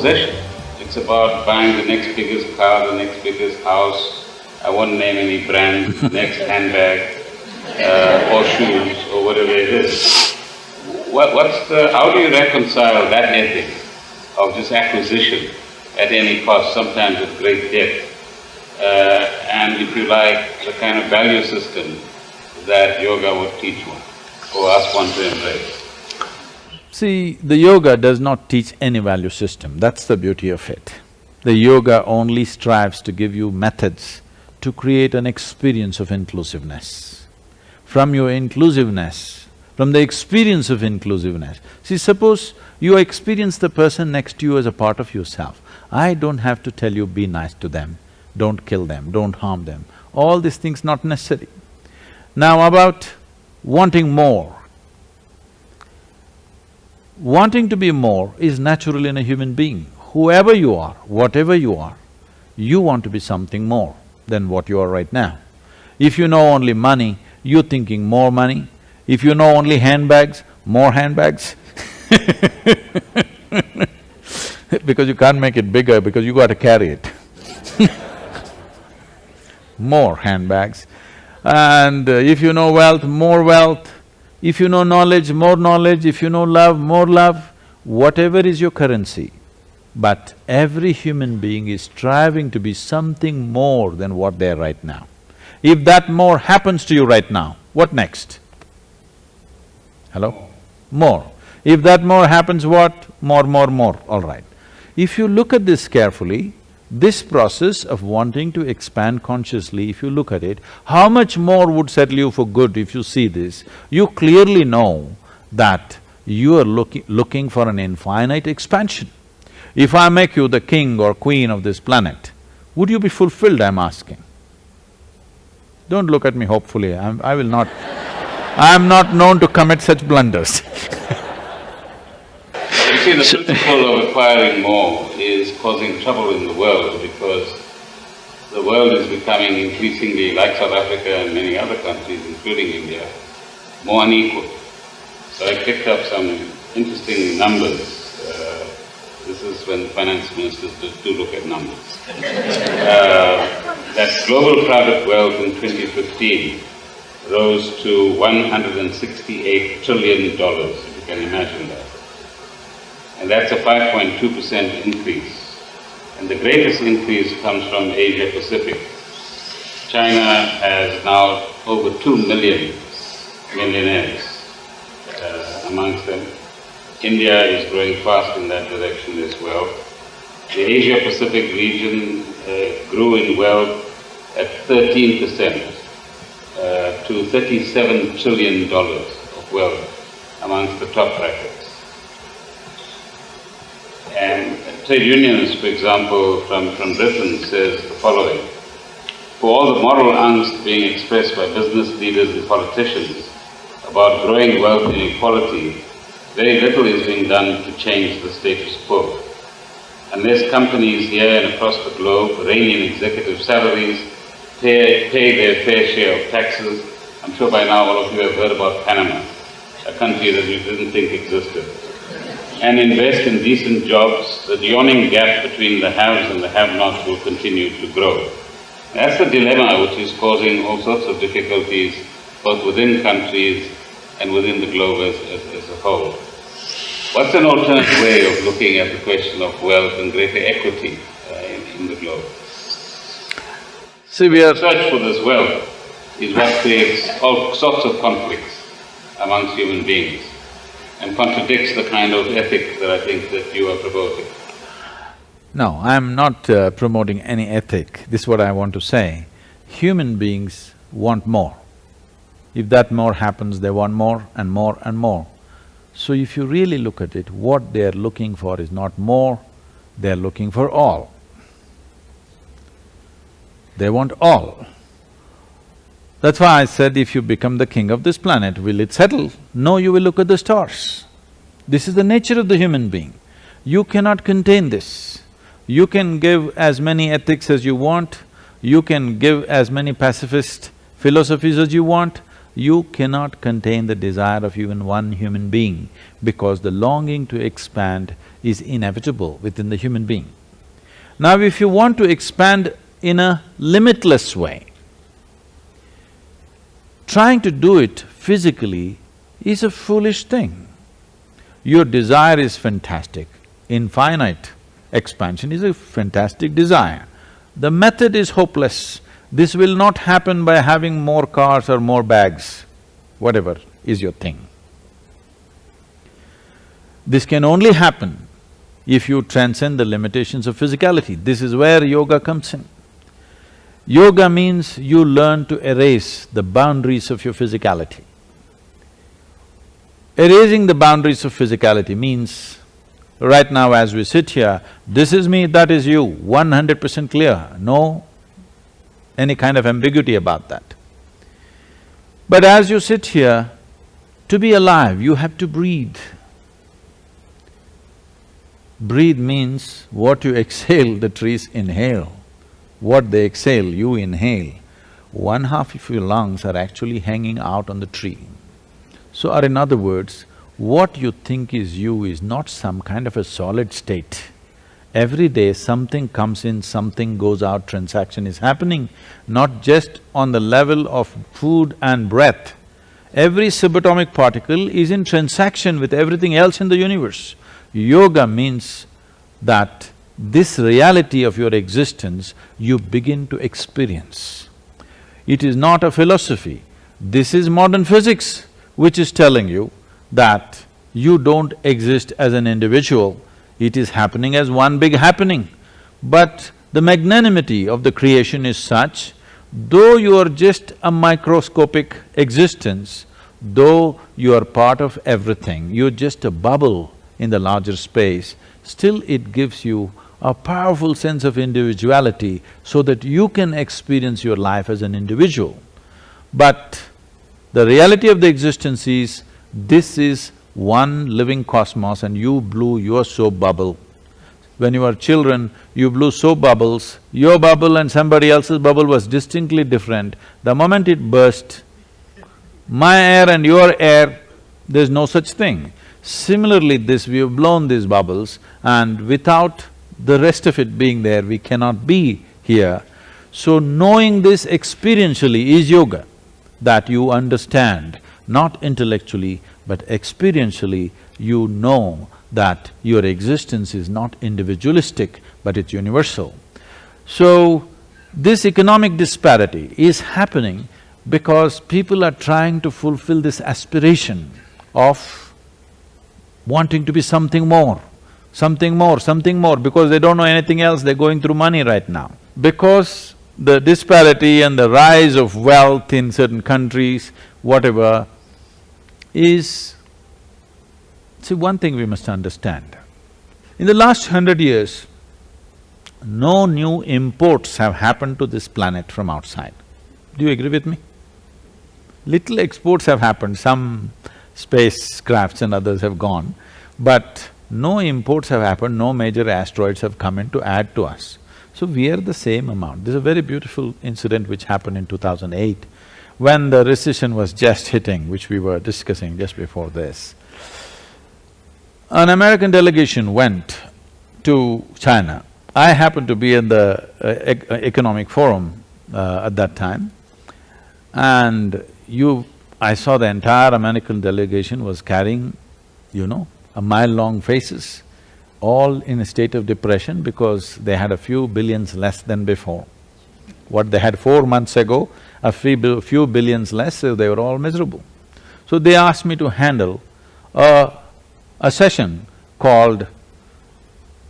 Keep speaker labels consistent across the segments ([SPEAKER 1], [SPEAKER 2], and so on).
[SPEAKER 1] possession. It's about buying the next biggest car, the next biggest house, I won't name any brand, next handbag, or shoes, or whatever it is. How do you reconcile that ethic of just acquisition at any cost, sometimes with great debt, and if you like, the kind of value system that yoga would teach one, or ask one to embrace?
[SPEAKER 2] See, the yoga does not teach any value system, that's the beauty of it. The yoga only strives to give you methods to create an experience of inclusiveness. From your inclusiveness, from the experience of inclusiveness, see, suppose you experience the person next to you as a part of yourself. I don't have to tell you, be nice to them, don't kill them, don't harm them. All these things not necessary. Now about wanting more. Wanting to be more is natural in a human being. Whoever you are, whatever you are, you want to be something more than what you are right now. If you know only money, you're thinking more money. If you know only handbags, more handbags because you can't make it bigger because you got to carry it more handbags. And if you know wealth, more wealth. If you know knowledge, more knowledge. If you know love, more love. Whatever is your currency. But every human being is striving to be something more than what they are right now. If that more happens to you right now, what next? Hello? More. If that more happens, what? More, all right. If you look at this carefully, this process of wanting to expand consciously, if you look at it, how much more would settle you for good if you see this? You clearly know that you are looking for an infinite expansion. If I make you the king or queen of this planet, would you be fulfilled, I'm asking? Don't look at me hopefully, I will not… I'm not known to commit such blunders
[SPEAKER 1] You see, the principle of acquiring more is causing trouble in the world because the world is becoming increasingly, like South Africa and many other countries, including India, more unequal. So I picked up some interesting numbers. This is when finance ministers do look at numbers. That global private wealth in 2015 rose to $168 trillion, if you can imagine that. And that's a 5.2% increase. And the greatest increase comes from Asia Pacific. China has now over 2 million millionaires amongst them. India is growing fast in that direction as well. The Asia Pacific region grew in wealth at 13%. To $37 trillion of wealth amongst the top brackets. And trade unions, for example, from Britain says the following: for all the moral angst being expressed by business leaders and politicians about growing wealth inequality, very little is being done to change the status quo. Unless companies here and across the globe rein in executive salaries, pay their fair share of taxes. I'm sure by now all of you have heard about Panama, a country that you didn't think existed, and invest in decent jobs, the yawning gap between the haves and the have-nots will continue to grow. That's the dilemma which is causing all sorts of difficulties, both within countries and within the globe as a whole. What's an alternate way of looking at the question of wealth and greater equity in the globe?
[SPEAKER 2] See,
[SPEAKER 1] the search for this wealth is what creates all sorts of conflicts amongst human beings and contradicts the kind of ethic that I think that you are promoting.
[SPEAKER 2] No, I'm not promoting any ethic. This is what I want to say. Human beings want more. If that more happens, they want more and more and more. So if you really look at it, what they're looking for is not more, they're looking for all. They want all. That's why I said, if you become the king of this planet, will it settle? No, you will look at the stars. This is the nature of the human being. You cannot contain this. You can give as many ethics as you want, you can give as many pacifist philosophies as you want, you cannot contain the desire of even one human being because the longing to expand is inevitable within the human being. Now, if you want to expand in a limitless way, trying to do it physically is a foolish thing. Your desire is fantastic. Infinite expansion is a fantastic desire. The method is hopeless. This will not happen by having more cars or more bags, whatever is your thing. This can only happen if you transcend the limitations of physicality. This is where yoga comes in. Yoga means you learn to erase the boundaries of your physicality. Erasing the boundaries of physicality means, right now as we sit here, this is me, that is you, 100% clear, no any kind of ambiguity about that. But as you sit here, to be alive, you have to breathe. Breathe means what you exhale, the trees inhale. What they exhale, you inhale. One half of your lungs are actually hanging out on the tree. So, or in other words, what you think is you is not some kind of a solid state. Every day something comes in, something goes out, transaction is happening, not just on the level of food and breath. Every subatomic particle is in transaction with everything else in the universe. Yoga means that this reality of your existence you begin to experience. It is not a philosophy, this is modern physics which is telling you that you don't exist as an individual, it is happening as one big happening. But the magnanimity of the creation is such, though you are just a microscopic existence, though you are part of everything, you're just a bubble in the larger space, still it gives you a powerful sense of individuality so that you can experience your life as an individual. But the reality of the existence is, this is one living cosmos and you blew your soap bubble. When you were children, you blew soap bubbles, your bubble and somebody else's bubble was distinctly different. The moment it burst, my air and your air, there's no such thing. Similarly, we've blown these bubbles and without the rest of it being there, we cannot be here. So knowing this experientially is yoga, that you understand, not intellectually, but experientially you know that your existence is not individualistic, but it's universal. So, this economic disparity is happening because people are trying to fulfill this aspiration of wanting to be something more, something more, something more, because they don't know anything else, they're going through money right now. Because the disparity and the rise of wealth in certain countries, whatever, is… See, one thing we must understand. In the last 100 years, no new imports have happened to this planet from outside. Do you agree with me? Little exports have happened, some spacecrafts and others have gone, but no imports have happened, no major asteroids have come in to add to us. So we are the same amount. There's a very beautiful incident which happened in 2008 when the recession was just hitting, which we were discussing just before this. An American delegation went to China. I happened to be in the economic forum at that time, and I saw the entire American delegation was carrying, a mile-long faces, all in a state of depression because they had a few billions less than before. What they had 4 months ago, a few billions less, so they were all miserable. So they asked me to handle a session called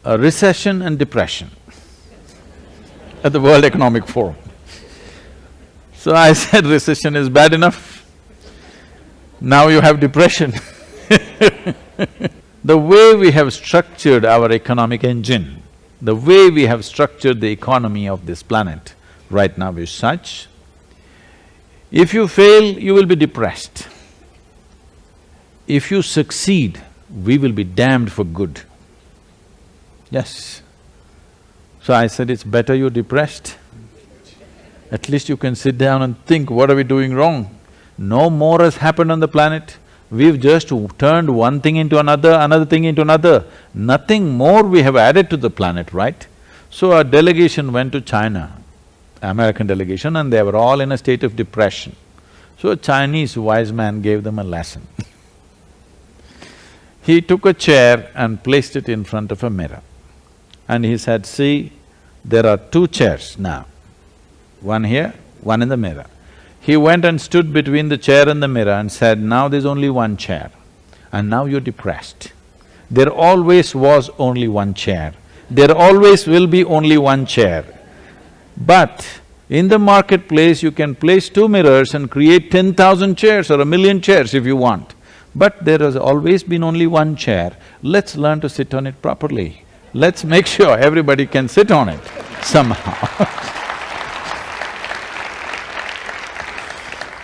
[SPEAKER 2] Recession and Depression at the World Economic Forum. So I said, recession is bad enough, now you have depression. The way we have structured our economic engine, the way we have structured the economy of this planet right now is such, if you fail, you will be depressed. If you succeed, we will be damned for good. Yes. So I said, it's better you're depressed. At least you can sit down and think, what are we doing wrong? No more has happened on the planet. We've just turned one thing into another, another thing into another. Nothing more we have added to the planet, right? So our delegation went to China, American delegation, and they were all in a state of depression. So a Chinese wise man gave them a lesson. He took a chair and placed it in front of a mirror. And he said, see, there are two chairs now, one here, one in the mirror. He went and stood between the chair and the mirror and said, now there's only one chair, and now you're depressed. There always was only one chair, there always will be only one chair. But in the marketplace, you can place two mirrors and create 10,000 chairs or 1,000,000 chairs if you want. But there has always been only one chair, let's learn to sit on it properly. Let's make sure everybody can sit on it somehow.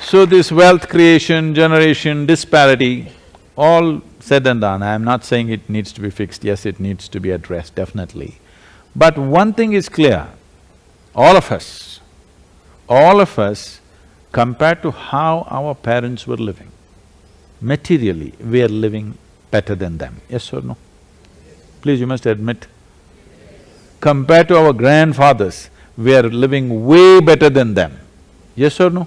[SPEAKER 2] So this wealth creation, generation, disparity, all said and done, I am not saying it needs to be fixed, yes, it needs to be addressed, definitely. But one thing is clear, all of us, compared to how our parents were living, materially, we are living better than them, yes or no? Please, you must admit. Compared to our grandfathers, we are living way better than them, yes or no?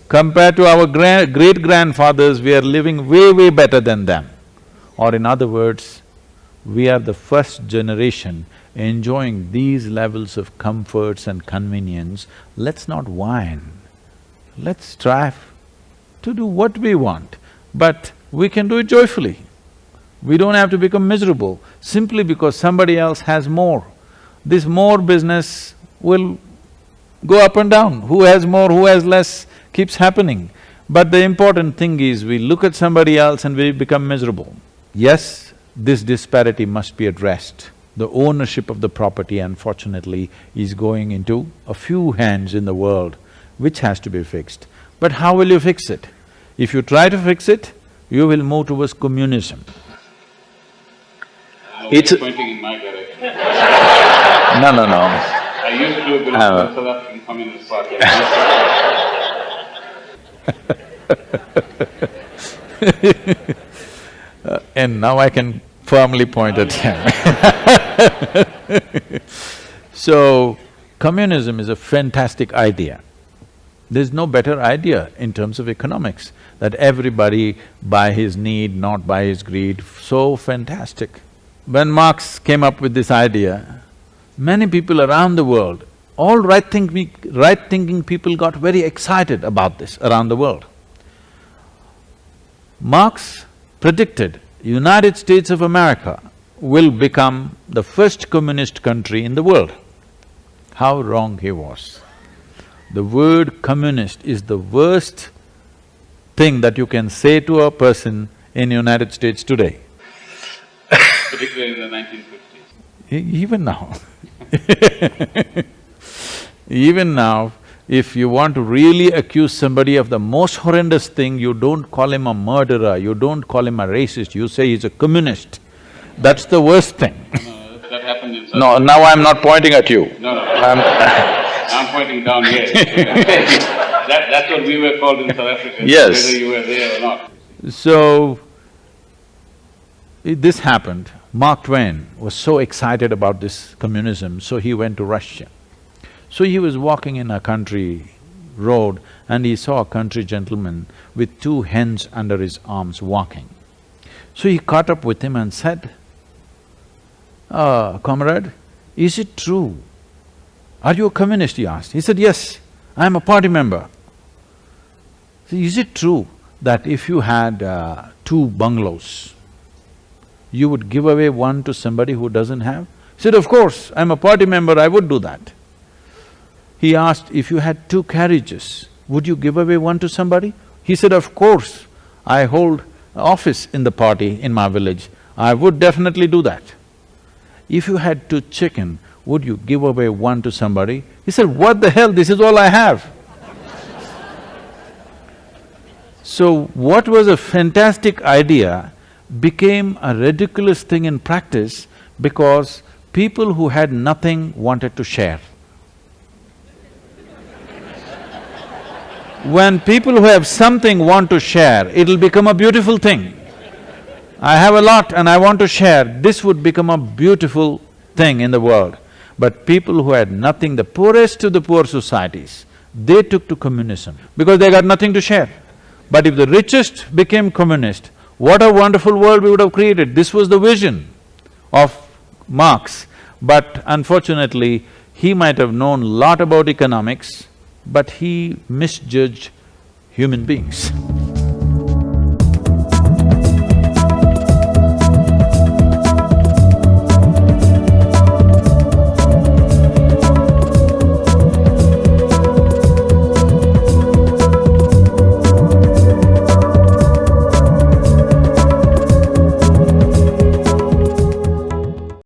[SPEAKER 2] Compared to our great-grandfathers, we are living way better than them. Or in other words, we are the first generation enjoying these levels of comforts and convenience. Let's not whine, let's strive to do what we want, but we can do it joyfully. We don't have to become miserable simply because somebody else has more. This more business will go up and down, who has more, who has less, keeps happening. But the important thing is, we look at somebody else and we become miserable. Yes, this disparity must be addressed. The ownership of the property, unfortunately, is going into a few hands in the world, which has to be fixed. But how will you fix it? If you try to fix it, you will move towards communism.
[SPEAKER 1] It's pointing in my direction.
[SPEAKER 2] No.
[SPEAKER 1] I used to belong to the South African Communist Party.
[SPEAKER 2] And now I can firmly point at him. So, communism is a fantastic idea. There's no better idea in terms of economics, that everybody by his need, not by his greed, so fantastic. When Marx came up with this idea, many people around the world, all right-thinking people got very excited about this around the world. Marx predicted United States of America will become the first communist country in the world. How wrong he was. The word communist is the worst thing that you can say to a person in United States today.
[SPEAKER 1] Particularly in the 1950s.
[SPEAKER 2] Even now even now, if you want to really accuse somebody of the most horrendous thing, you don't call him a murderer, you don't call him a racist, you say he's a communist. That's the worst thing.
[SPEAKER 1] No, that happened in South
[SPEAKER 2] No, now I'm not pointing at you.
[SPEAKER 1] No. I'm pointing down here. That's what we were called in South Africa,
[SPEAKER 2] Yes.
[SPEAKER 1] whether you were there or not.
[SPEAKER 2] So, this happened. Mark Twain was so excited about this communism, so he went to Russia. So he was walking in a country road and he saw a country gentleman with two hens under his arms walking. So he caught up with him and said, comrade, is it true? Are you a communist, he asked. He said, yes, I am a party member. So is it true that if you had two bungalows, you would give away one to somebody who doesn't have? He said, of course, I'm a party member, I would do that. He asked, if you had two carriages, would you give away one to somebody? He said, of course, I hold office in the party in my village, I would definitely do that. If you had two chicken, would you give away one to somebody? He said, what the hell, this is all I have. So, what was a fantastic idea became a ridiculous thing in practice because people who had nothing wanted to share. When people who have something want to share, it'll become a beautiful thing. I have a lot and I want to share, this would become a beautiful thing in the world. But people who had nothing, the poorest of the poor societies, they took to communism because they got nothing to share. But if the richest became communist, what a wonderful world we would have created. This was the vision of Marx. But unfortunately, he might have known a lot about economics, but he misjudged human beings.